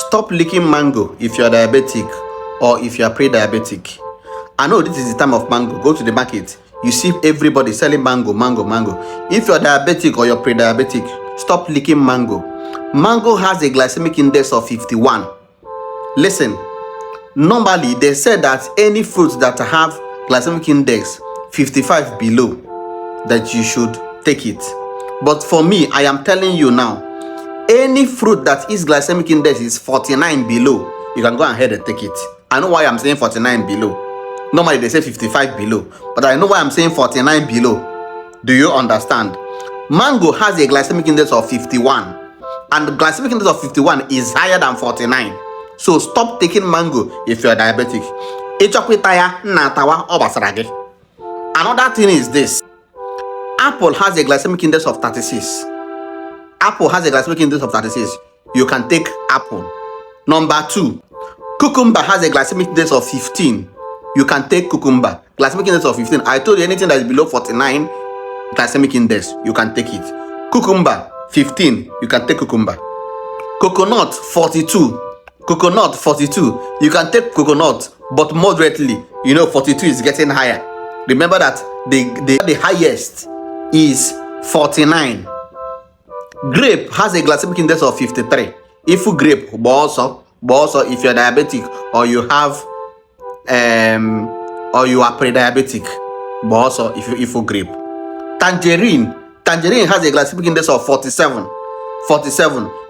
Stop licking mango if you're diabetic or if you're pre-diabetic. I know this is the time of mango. Go to the market. You see everybody selling mango. If you're diabetic or you're pre-diabetic, stop licking mango. Mango has a glycemic index of 51. Listen, normally they said that any fruits that have glycemic index 55 below, that you should take it. But for me, I am telling you now, any fruit that is glycemic index is 49 below, you can go ahead and take it. I know why I'm saying 49 below. Normally they say 55 below, but I know why I'm saying 49 below. Do you understand? Mango has a glycemic index of 51, and the glycemic index of 51 is higher than 49. So stop taking mango if you're diabetic. Another thing is this: apple has a glycemic index of 36. Apple has a glycemic index of 36. You can take apple. Number 2, cucumber has a glycemic index of 15. You can take cucumber. Glycemic index of 15. I told you anything that is below 49 glycemic index, you can take it. Cucumber 15, you can take cucumber. Coconut 42. Coconut 42. You can take coconut, but moderately. 42 is getting higher. Remember that the highest is 49. Grape has a glycemic index of 53. If you grape, but also if you're diabetic or you have or you are pre-diabetic, but also if you grape. Tangerine has a glycemic index of 47.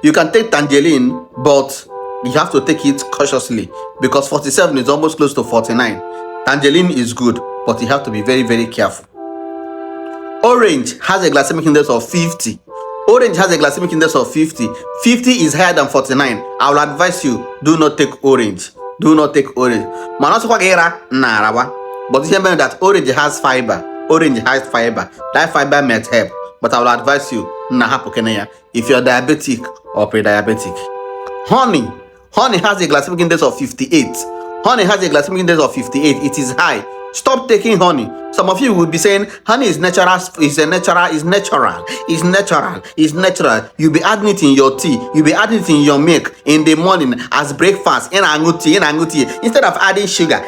You can take tangerine, but you have to take it cautiously because 47 is almost close to 49. Tangerine is good, but you have to be very, very careful. Orange has a glycemic index of 50. Orange has a glycemic index of 50. 50 is higher than 49. I will advise you, do not take orange. Do not take orange. But remember that orange has fiber. That fiber might help. But I will advise you, if you're diabetic or pre-diabetic. Honey has a glycemic index of 58. Honey has a glycemic index of 58. It is high. Stop taking honey. Some of you will be saying honey is natural, is natural. You'll be adding it in your tea, you'll be adding it in your milk in the morning as breakfast. Instead of adding sugar,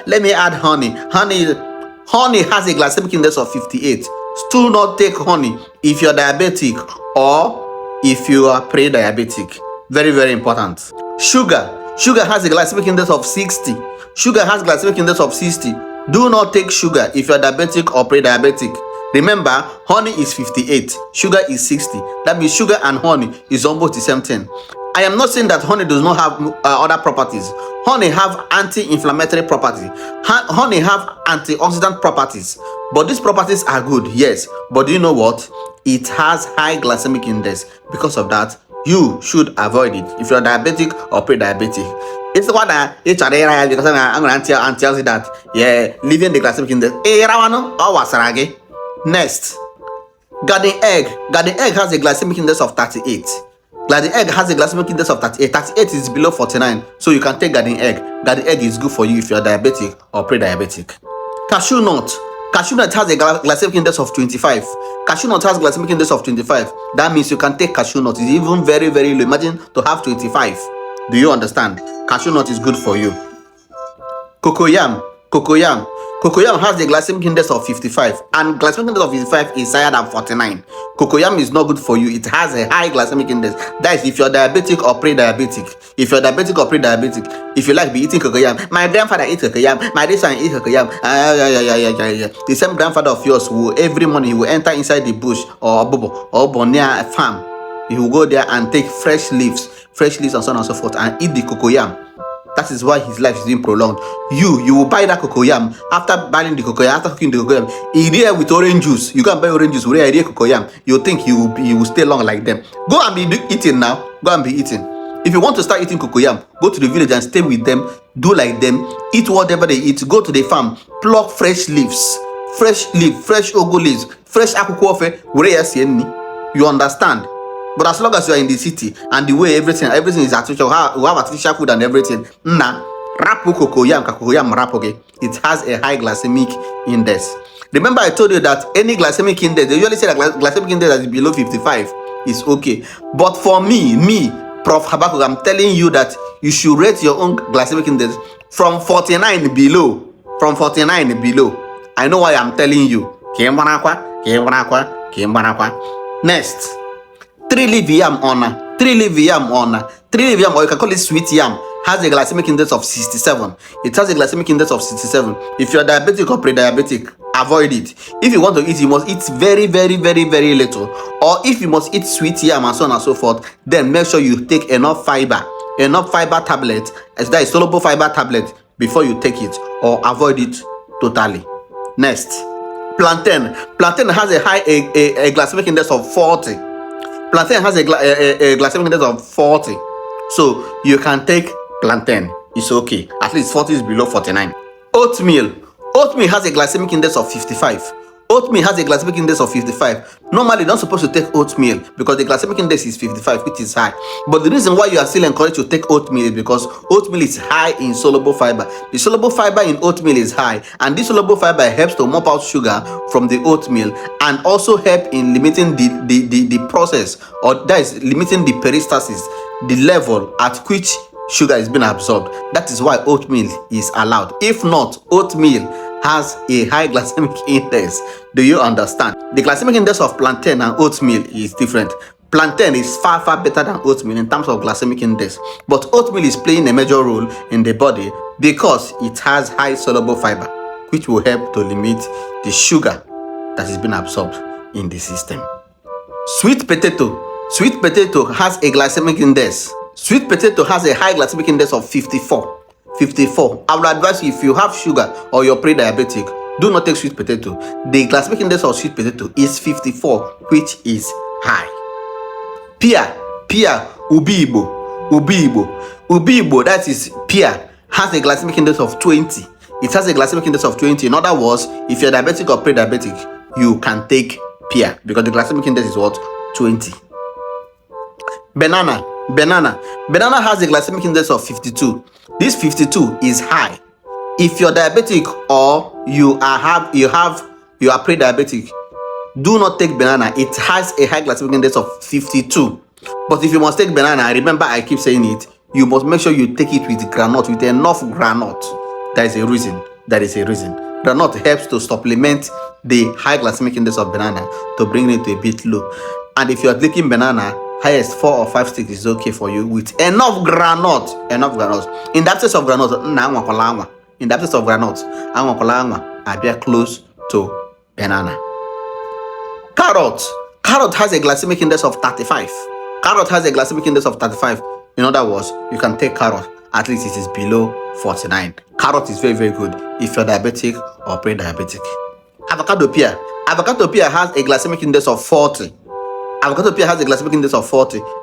let me add honey. Honey has a glycemic index of 58. Do not take honey if you're diabetic or if you are pre-diabetic. Very, very important. Sugar has a glycemic index of 60. Sugar has glycemic index of 60. Do not take sugar if you're diabetic or pre-diabetic. Remember, honey is 58, sugar is 60. That means sugar and honey is almost the same thing. I am not saying that honey does not have other properties. Honey have anti-inflammatory properties. Honey have antioxidant properties. But these properties are good, yes. But do you know what? It has high glycemic index. Because of that, you should avoid it if you're diabetic or pre-diabetic. It's the one that because I'm going to antioxidant. Yeah, leaving the glycemic index. Next, garden egg. Garden egg has a glycemic index of 38. Garden egg has a glycemic index of 38. 38 is below 49, so you can take garden egg. Garden egg is good for you if you're diabetic or pre-diabetic. Cashew nut. Cashew nut has a glycemic index of 25. Cashew nut has glycemic index of 25. That means you can take cashew nut. It's even very, very low. Imagine to have 25. Do you understand? Cashew nut is good for you. Cocoyam has a glycemic index of 55, and glycemic index of 55 is higher than 49. Cocoyam is not good for you. It has a high glycemic index. That is if you're diabetic or pre-diabetic. If you're diabetic or pre-diabetic, if you like be eating cocoyam, my grandfather eats cocoyam, my this one eats cocoyam. The same grandfather of yours will every morning he will enter inside the bush or near a farm. He will go there and take fresh leaves and so on and so forth and eat the cocoyam. That is why his life is being prolonged. You will buy that cocoyam. After buying the cocoyam, after cooking the cocoyam, he there with orange juice. You can buy orange juice with a cocoyam. You think he will stay long like them. Go and be eating now. Go and be eating. If you want to start eating cocoyam, go to the village and stay with them. Do like them. Eat whatever they eat. Go to the farm. Pluck fresh leaves. Fresh ugu leaves. Fresh akukofe. You understand? But as long as you are in the city and the way everything is artificial, we have artificial food and everything. Cocoyam rap, okay? It has a high glycemic index. Remember, I told you that any glycemic index, they usually say that glycemic index that is below 55 is okay. But for me, Prof. Habakkuk, I'm telling you that you should rate your own glycemic index from 49 below. From 49 below. I know why I'm telling you. Next, 3-leaf yam honor. 3-leaf yam honor. 3-leaf yam, or you can call it sweet yam, has a glycemic index of 67. It has a glycemic index of 67. If you're diabetic or pre-diabetic, avoid it. If you want to eat, you must eat very, very, very, very little. Or if you must eat sweet yam and so on and so forth, then make sure you take enough fiber tablet, as that is soluble fiber tablet, before you take it, or avoid it totally. Next, plantain. Plantain has a high a glycemic index of 40. Plantain has a glycemic index of 40. So you can take plantain. It's okay. At least 40 is below 49. Oatmeal. Oatmeal has a glycemic index of 55. Oatmeal has a glycemic index of 55. Normally, you're not supposed to take oatmeal because the glycemic index is 55, which is high. But the reason why you are still encouraged to take oatmeal is because oatmeal is high in soluble fiber. The soluble fiber in oatmeal is high, and this soluble fiber helps to mop out sugar from the oatmeal and also help in limiting the process, or that is limiting the peristalsis, the level at which sugar is being absorbed. That is why oatmeal is allowed. If not, oatmeal has a high glycemic index. Do you understand? The glycemic index of plantain and oatmeal is different. Plantain is far better than oatmeal in terms of glycemic index, but oatmeal is playing a major role in the body because it has high soluble fiber, which will help to limit the sugar that is being absorbed in the system. Sweet potato. Sweet potato has a glycemic index. Sweet potato has a high glycemic index of 54. I would advise you, if you have sugar or you're pre-diabetic, do not take sweet potato. The glycemic index of sweet potato is 54, which is high. Pear, ubi igbo, that is pear, has a glycemic index of 20. It has a glycemic index of 20. In other words, if you're diabetic or pre-diabetic, you can take pear because the glycemic index is what? 20. Banana has a glycemic index of 52. This 52 is high. If you're diabetic or you are pre-diabetic, do not take banana. It has a high glycemic index of 52. But if you must take banana, remember I keep saying it, you must make sure you take it with granite, with enough granite. There is a reason. Granite helps to supplement the high glycemic index of banana to bring it to a bit low. And if you are taking banana, highest 4 or 5 sticks is okay for you with enough granite. In the absence of granite, I be close to banana. Carrot has a glycemic index of 35. In other words, you can take carrot, at least it is below 49. Carrot is very, very good if you're diabetic or pre-diabetic. Avocado pear has a glycemic index of 40.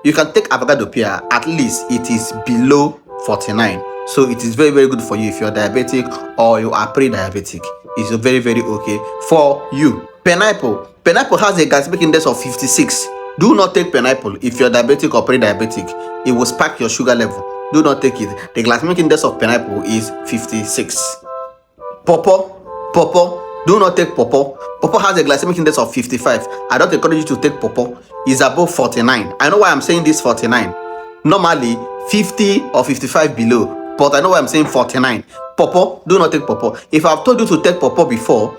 You can take avocado pear, at least it is below 49. So it is very, very good for you if you're diabetic or you are pre-diabetic. It's very, very okay for you. Pineapple has a glycemic index of 56. Do not take pineapple if you're diabetic or pre-diabetic. It will spike your sugar level. Do not take it. The glycemic index of pineapple is 56. Pawpaw. Do not take pawpaw. Pawpaw has a glycemic index of 55. I don't encourage you to take pawpaw. It's above 49. I know why I'm saying this 49. Normally 50 or 55 below, but I know why I'm saying 49. Pawpaw, do not take pawpaw. If I've told you to take pawpaw before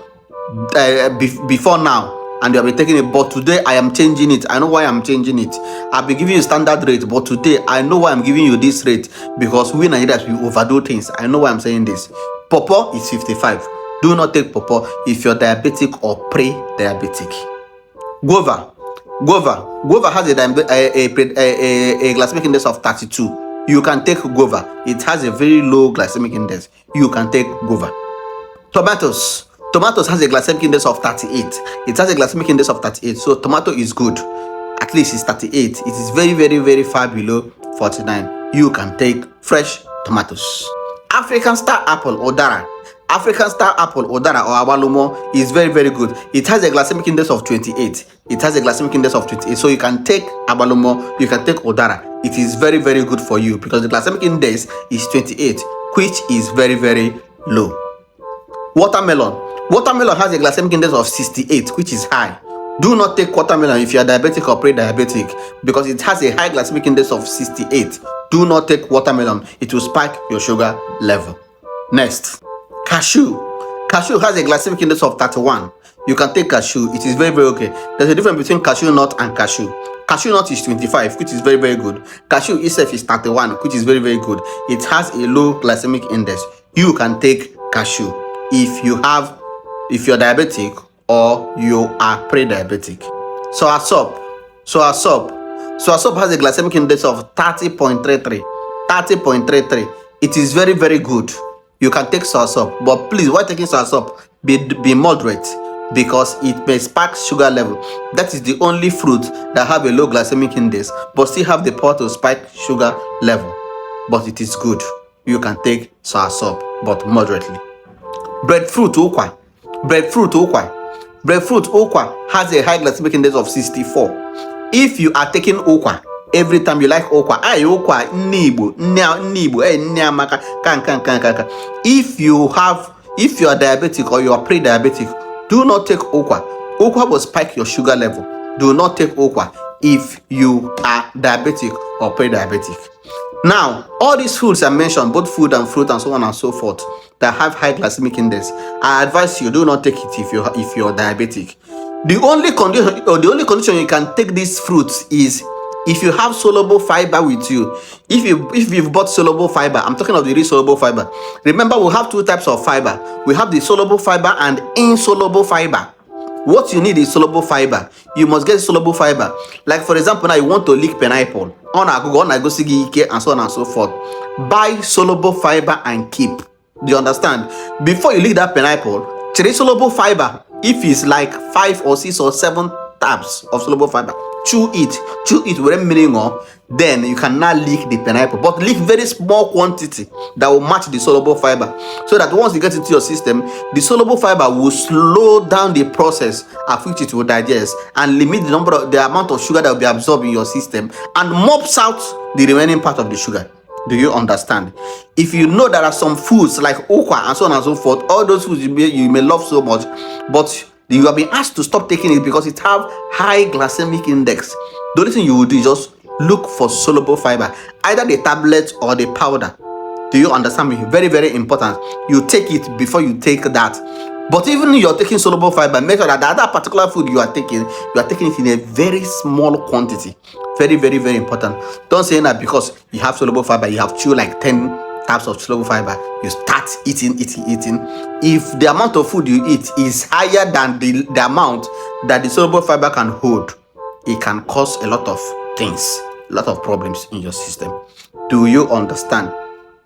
now, and you have been taking it, but today I am changing it. I know why I'm changing it. I've been giving you standard rate, but today I know why I'm giving you this rate, because we Nigerians, we overdo things. I know why I'm saying this. Pawpaw is 55. Do not take pawpaw if you're diabetic or pre-diabetic. Guava has a glycemic index of 32. You can take guava. It has a very low glycemic index. You can take guava. Tomatoes has a glycemic index of 38. It has a glycemic index of 38. So tomato is good. At least it's 38. It is very, very, very far below 49. You can take fresh tomatoes. African star apple or Dara or Abalumo is very, very good. It has a glycemic index of 28. So you can take Abalumo, you can take Odara. It is very, very good for you because the glycemic index is 28, which is very, very low. Watermelon has a glycemic index of 68, which is high. Do not take watermelon if you are diabetic or pre-diabetic because it has a high glycemic index of 68. Do not take watermelon. It will spike your sugar level. Next, cashew. Cashew has a glycemic index of 31. You can take cashew. It is very, very okay. There's a difference between cashew nut and cashew. Cashew nut is 25, which is very, very good. Cashew itself is 31, which is very, very good. It has a low glycemic index. You can take cashew if you're diabetic or you are pre-diabetic. St0p has a glycemic index of 30.33. It is very, very good. You can take St0p, but please, while taking St0p, be moderate because it may spike sugar level. That is the only fruit that have a low glycemic index but still have the power to spike sugar level. But it is good. You can take St0p, but moderately. Breadfruit okwa has a high glycemic index of 64. If you are taking okwa every time you like okwa, if you are diabetic or you are pre-diabetic, do not take okwa. Okwa will spike your sugar level. Do not take okwa if you are diabetic or pre-diabetic. Now, all these foods I mentioned, both food and fruit and so on and so forth, that have high glycemic index, I advise you do not take it if you're diabetic. The only condition you can take these fruits is if you have soluble fiber with you. If you've bought soluble fiber, I'm talking of the insoluble fiber. Remember, we have two types of fiber. We have the soluble fiber and insoluble fiber. What you need is soluble fiber. You must get soluble fiber. Like for example, now you want to lick pineapple. On a go see and so on and so forth. Buy soluble fiber and keep. Do you understand? Before you lick that pineapple, check soluble fiber. If it's like 5 or 6 or 7 tabs of soluble fiber, chew it with meaning, then you can now lick the pineapple, but lick very small quantity that will match the soluble fiber, so that once you get into your system, the soluble fiber will slow down the process at which it will digest and limit the amount of sugar that will be absorbed in your system and mops out the remaining part of the sugar. Do you understand? If you know there are some foods like okwa and so on and so forth, all those foods you may love so much, but you have been asked to stop taking it because it have high glycemic index, the only thing you will do is just look for soluble fiber, either the tablet or the powder. Do you understand me? Very, very important. You take it before you take that. But even if you're taking soluble fiber, make sure that that particular food you are taking it in a very small quantity. Very, very, very important. Don't say that because you have soluble fiber, you have chew like 10 types of soluble fiber, you start eating. If the amount of food you eat is higher than the amount that the soluble fiber can hold, it can cause a lot of things, a lot of problems in your system. Do you understand?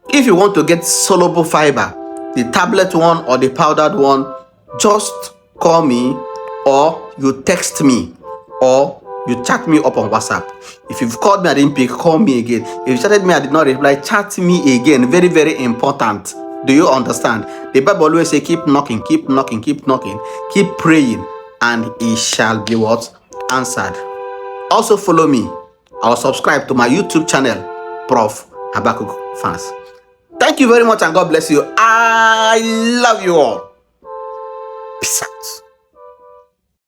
If you want to get soluble fiber, the tablet one or the powdered one, just call me or you text me or you chat me up on WhatsApp. If you've called me, I didn't pick, call me again. If you chatted me, I did not reply, chat me again. Very, very important. Do you understand? The Bible always say, keep knocking, keep praying, and it shall be what? Answered. Also follow me or subscribe to my YouTube channel, Prof. Habakkuk Fans. Thank you very much and God bless you. I love you all. Peace out.